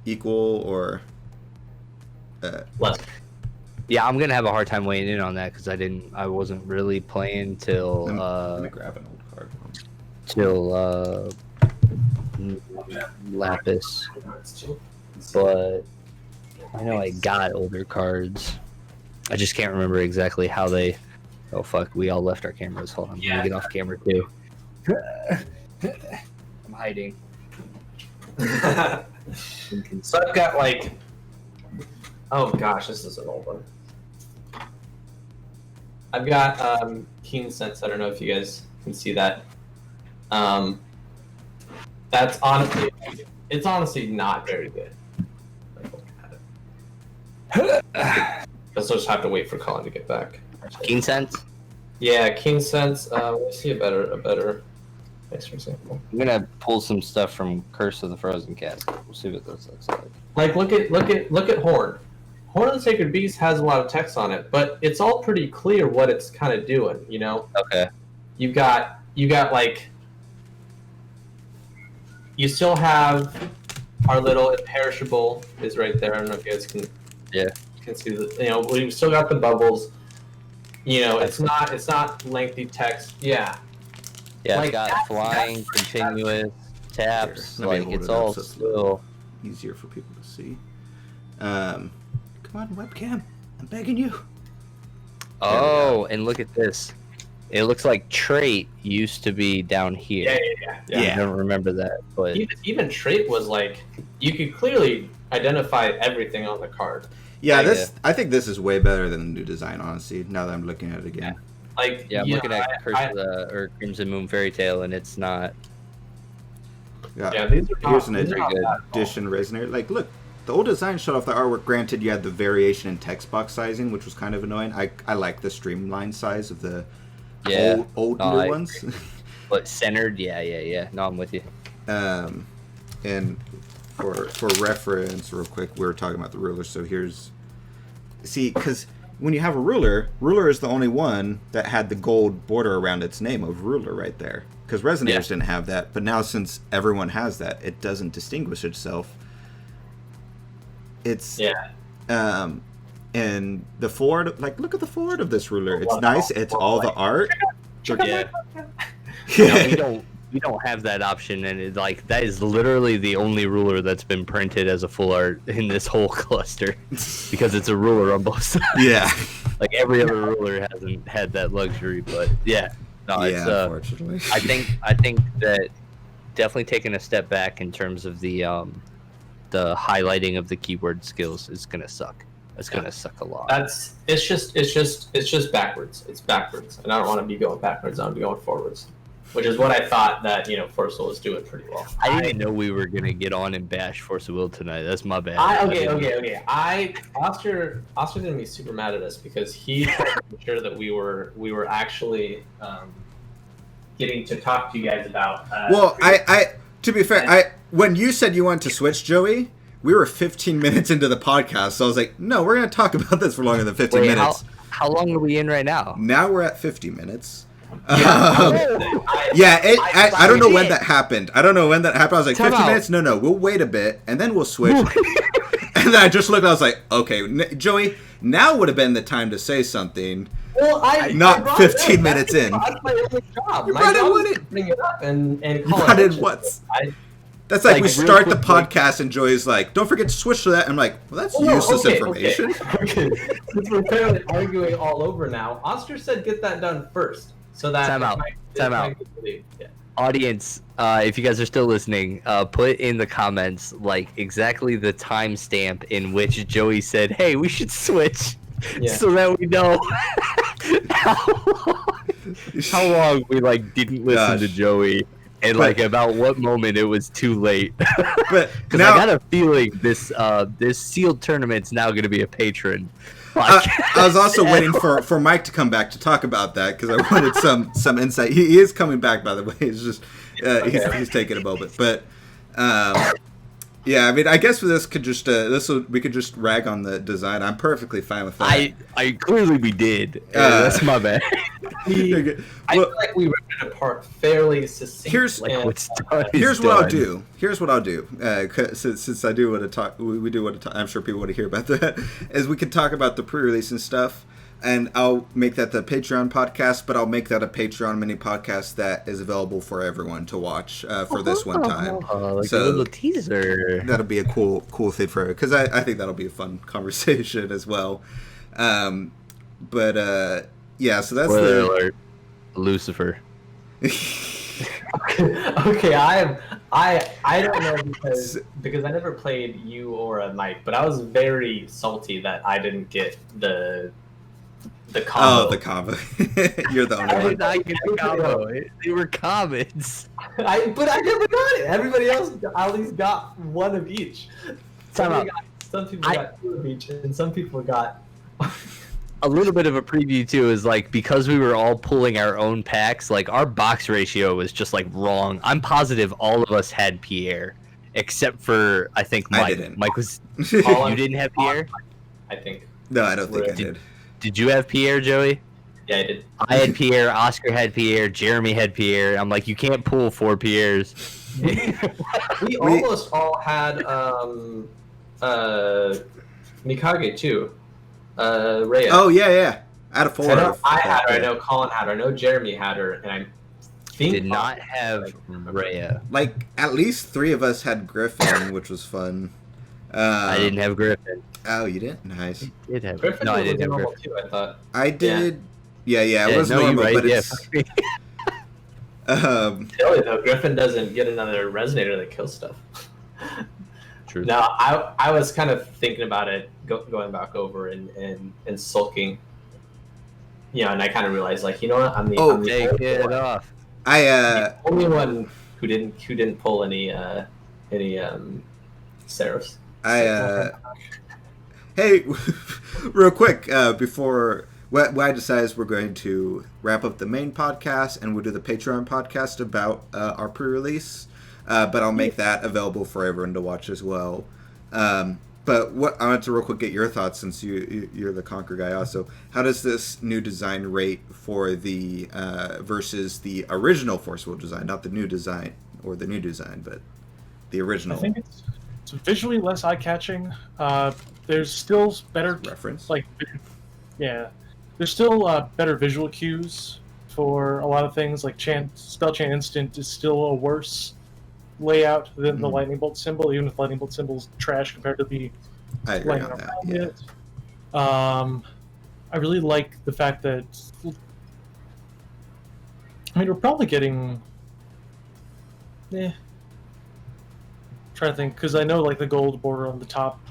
equal, or less? Yeah, I'm gonna have a hard time weighing in on that because I wasn't really playing till let me grab an old card. till Lapis, but I know I got older cards. I just can't remember exactly how they. Oh fuck! We all left our cameras. Hold on, I'm gonna get off camera too. I'm hiding. So I've got like, oh gosh, this is an old one. I've got Keen Sense. I don't know if you guys can see that. That's honestly, it's honestly not very good. Let's just have to wait for Colin to get back. Keen Sense. Yeah, Keen Sense. Let's see a better. Next example. I'm gonna pull some stuff from Curse of the Frozen Castle. We'll see what this looks like. Like look at Horn. Horn of the Sacred Beast has a lot of text on it, but it's all pretty clear what it's kind of doing. You know. Okay. You got like. You still have our little imperishable is right there. I don't know if you guys can. Yeah. Can see the, you know, we've still got the bubbles. You know, it's not lengthy text. Yeah. Yeah, Like, it's got flying, continuous, taps. Let me Like hold it's it up all so it's still. easier for people to see. Come on, webcam. I'm begging you. Oh, and look at this. It looks like trait used to be down here. Yeah. I don't remember that, but Even trait was like you could clearly identify everything on the card. Yeah, I think this is way better than the new design, honestly, now that I'm looking at it again. Like yeah, I'm looking at Curse of the, or Crimson Moon Fairy Tale, and it's not. Yeah, these are Here's an these are not bad at all. addition resonator. Like, look, the old design showed off the artwork. Granted, you had the variation in text box sizing, which was kind of annoying. I like the streamlined size of the older ones. But centered, yeah. No, I'm with you. And for reference, real quick, we were talking about the ruler. So because when you have a ruler is the only one that had the gold border around its name of ruler right there. Because resonators didn't have that, but now since everyone has that, it doesn't distinguish itself. It's and the forward, like, look at the forward of this ruler. It's nice. It's all the art. Yeah. No, we don't have that option, and it's like that is literally the only ruler that's been printed as a full art in this whole cluster, because it's a ruler on both sides. Yeah. Like every other ruler hasn't had that luxury, but it's unfortunately. I think that definitely taking a step back in terms of the highlighting of the keyword skills is gonna suck. It's gonna suck a lot. It's just backwards. It's backwards, and I don't want to be going backwards. I want to be going forwards, which is what I thought that Force was doing pretty well. I didn't even know we were gonna get on and bash Force of Will tonight. That's my bad. Okay. Oscar's gonna be super mad at us because he tried to make sure that we were actually getting to talk to you guys about. Well, I to be fair, when you said you wanted to switch, Joey, we were 15 minutes into the podcast, so I was like, no, we're going to talk about this for longer than 15 minutes. How long are we in right now? Now we're at 50 minutes. Yeah, I don't know when that happened. I was like, 50 minutes? No, we'll wait a bit, and then we'll switch. And then I just looked, and I was like, okay, Joey, now would have been the time to say something. Well, not 15 minutes in. That's my only job. You My job brought is to bring it up and call brought it. in what? That's like we start the podcast and Joey's like, don't forget to switch to that. And I'm like, well, that's useless information. Okay. Since we're apparently arguing all over now, Oscar said get that done first. So that Time out. Yeah. Audience, if you guys are still listening, put in the comments like exactly the timestamp in which Joey said, hey, we should switch. Yeah. So that we know how long we didn't listen to Joey. And about what moment it was too late. But because I got a feeling this sealed tournament's now going to be a patron. I was also waiting for Mike to come back to talk about that because I wanted some insight. He is coming back, by the way. It's just he's taking a moment, but Yeah, I mean, I guess this could just we could just rag on the design. I'm perfectly fine with that. I clearly we did. That's my bad. I feel like we ripped it apart fairly succinctly. Here's what I'll do. Here's what I'll do. Since I do want to talk, we do want to talk. I'm sure people want to hear about that. Is we can talk about the pre-release and stuff. And I'll make that the Patreon podcast, but I'll make that a Patreon mini podcast that is available for everyone to watch for this one time. Like a little teaser. That'll be a cool thing for, because I think that'll be a fun conversation as well. Yeah, so that's Spoiler alert. Lucifer. Okay, I don't know because I never played you or Mike, but I was very salty that I didn't get the combo. Oh, the combo. You're the only I one. did not get the combo. They were commons. But I never got it. Everybody else at least got one of each. Some people got two of each, and some people got. A little bit of a preview too is like, because we were all pulling our own packs, like our box ratio was just like wrong. I'm positive all of us had Pierre, except for I think Mike. I didn't. Mike was. You didn't have Pierre? I think. No, I don't think I did. Did you have Pierre, Joey? Yeah, I did. I had Pierre. Oscar had Pierre. Jeremy had Pierre. I'm like, you can't pull 4 Pierres. We almost all had Mikage too. Rhea. Oh yeah. Out of 4. I had her. I know Colin had her. I know Jeremy had her, and I think Did not have Rhea. Like at least 3 of us had Griffin, which was fun. I didn't have Griffin. Oh, you didn't? Nice. I did have Griffin. No, I was didn't have normal Griffin. too. I thought. I did. Yeah, it was no, normal, you're right. but Yeah, it's. Tell you though, Griffin doesn't get another resonator that kills stuff. True. No, I was kind of thinking about it, going back over and sulking. And I kind of realized, like, you know what? I'm the Take it off. the only one who didn't pull any Seraphs. Hey, real quick, before what I decide is we're going to wrap up the main podcast and we'll do the Patreon podcast about our pre-release. But I'll make that available for everyone to watch as well. But what I want to real quick get your thoughts, since you're the Conquer guy also. How does this new design rate for the versus the original Force World design, not the new design or the new design, but the original? I think it's visually less eye-catching. There's still better reference. There's still better visual cues for a lot of things. Like spell chant instant is still a worse layout than the lightning bolt symbol, even if lightning bolt symbol's trash compared to the I agree lightning on that. around Yeah. it. I really like the fact that, I mean, we're probably getting, trying to think, because I know like the gold border on the top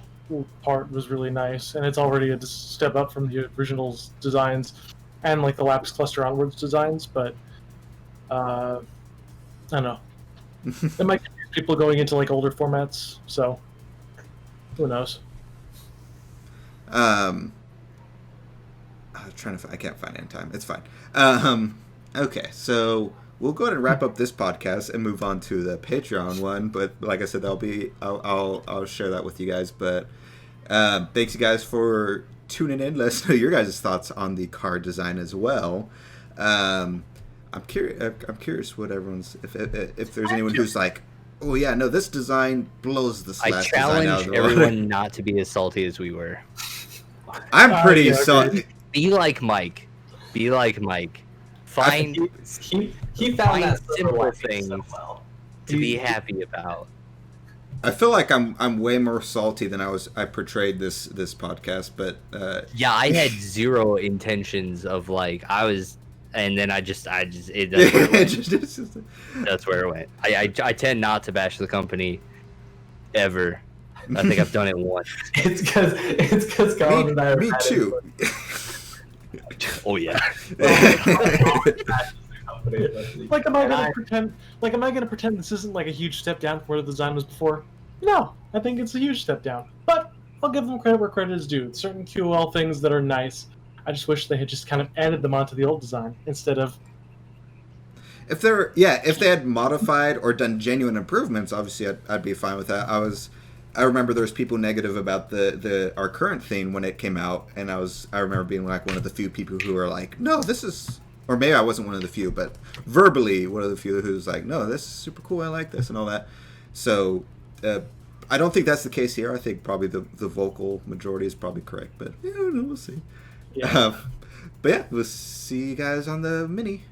part was really nice, and it's already a step up from the original designs and like the lapis cluster onwards designs, but I don't know. It might confuse people going into like older formats, so who knows? I'm trying to. I can't find it in time. It's fine. Okay, so we'll go ahead and wrap up this podcast and move on to the Patreon one. But like I said, I'll share that with you guys. But thanks you guys for tuning in. Let us know your guys' thoughts on the card design as well. I'm curious what everyone's if there's anyone who's like, oh yeah, no, this design blows the I last design out of challenge the water. everyone not to be as salty as we were. I'm pretty yeah, salty. Be like Mike. Be like Mike. Find He found that simple things so well. to be happy about. I feel like I'm way more salty than I portrayed this podcast, but Yeah, I had zero intentions of like and then that's where it went. That's where it went. I tend not to bash the company ever. I think I've done it once. It's because Colin and I are me too. Oh yeah. Like, am I gonna pretend? Like, am I gonna pretend this isn't like a huge step down from where the design was before? No, I think it's a huge step down. But I'll give them credit where credit is due. Certain QOL things that are nice. I just wish they had just kind of added them onto the old design instead of. If they had modified or done genuine improvements, obviously I'd be fine with that. I remember there was people negative about the our current theme when it came out, and I remember being like one of the few people who were like, no, this is, or maybe I wasn't one of the few, but verbally one of the few who was like, no, this is super cool, I like this and all that. So I don't think that's the case here. I think probably the vocal majority is probably correct, but yeah, I don't know, we'll see. Yeah. But yeah, we'll see you guys on the mini.